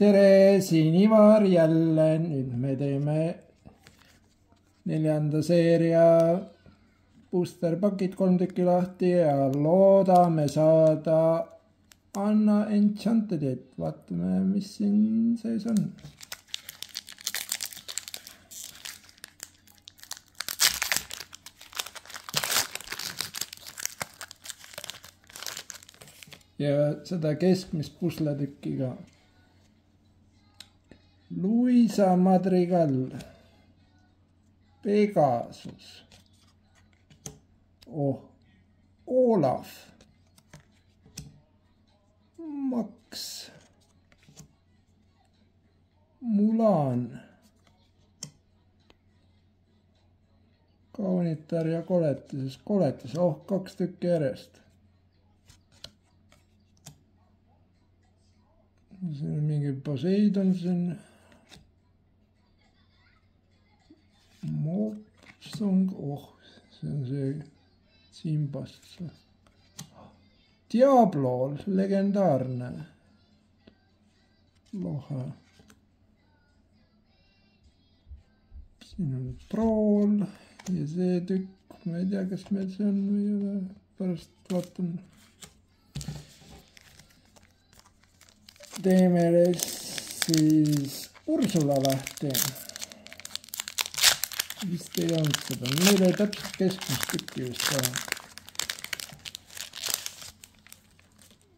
tere, siin Ivar jälle. Nüüd me teeme 4. seeria booster pakid 3 tükki lahti ja loodame saada Anna Enchantedit. Vaatame, mis siin sees on. Ja seda keskmist pusletükki ka. Luisa Madrigal, Pegasus, Olaf, Max, Mulan, kaunitar ja koletis, 2 tükki järjest. Siin on mingi Poseidon siin. Mopsong, see on see Simbast. Diablo, legendaarne. Lohe. Siin on Prool ja see tükk, ma ei tea, kas meil see on või ei ole, pärast vaatan. Teeme siis Ursula lahti. Vist ei olnud seda. Meil oli täpselt keskmist tükki vist vaja.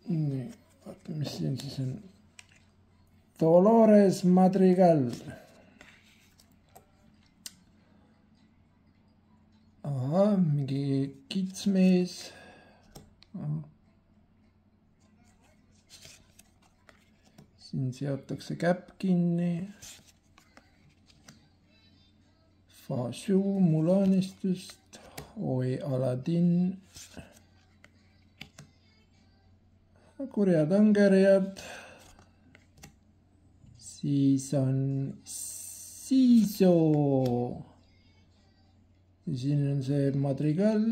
Nii, vaata, mis siin siis on. Dolores Madrigal. Aha, mingi kitsmees. Siin seotakse käpp kinni. Fashu Mulanistust, Oi Aladin, kurjad angerjad, siis on Siso, siin on see Madrigal,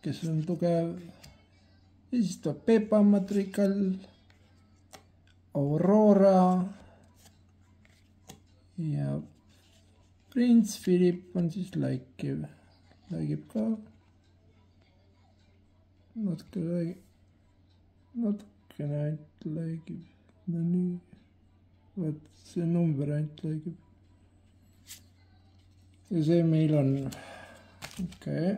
kes on tugev, ja siis tuleb Pepa Madrigal, Aurora ja Prints Philip on siis läikiv, läigib ka, natukene ainult läigib, no nii, vaat see number ainult läigib. Ja see meil on, okei,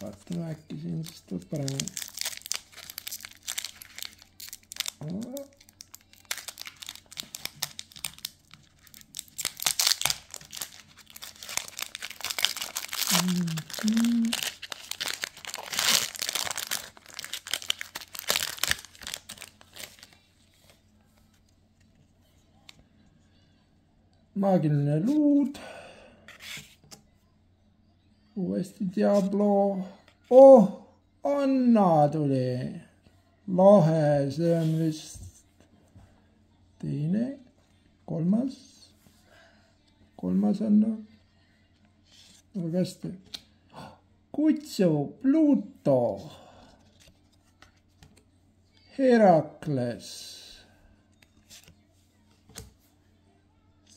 vaatame äkki siin siis tuleb paremini. Maagiline luud, uuesti Diablo, Anna tuli, lahe, see on vist teine, kolmas Anna, väga hästi. Kutsu, Pluto, Herakles,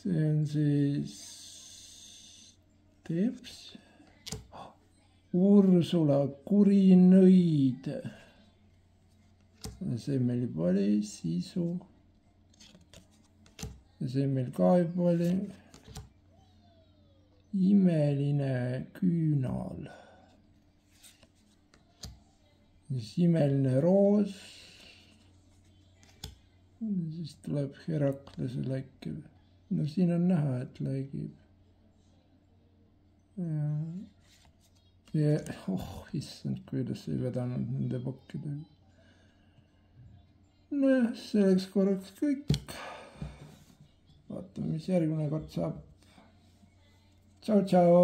see on siis Teps, Ursula, Kurinõid, see meil juba oli, Sisu, see meil ka juba oli, Imeline küünal, siis Imeline roos, siis tuleb Heraklase läikiv. No siin on näha, et läigib. Ja, issand, kuidas ei vedanud nende pakkidega. Nojah, see oleks korraks kõik. Vaatame, mis järgmine kord saab. Tšau, tšau!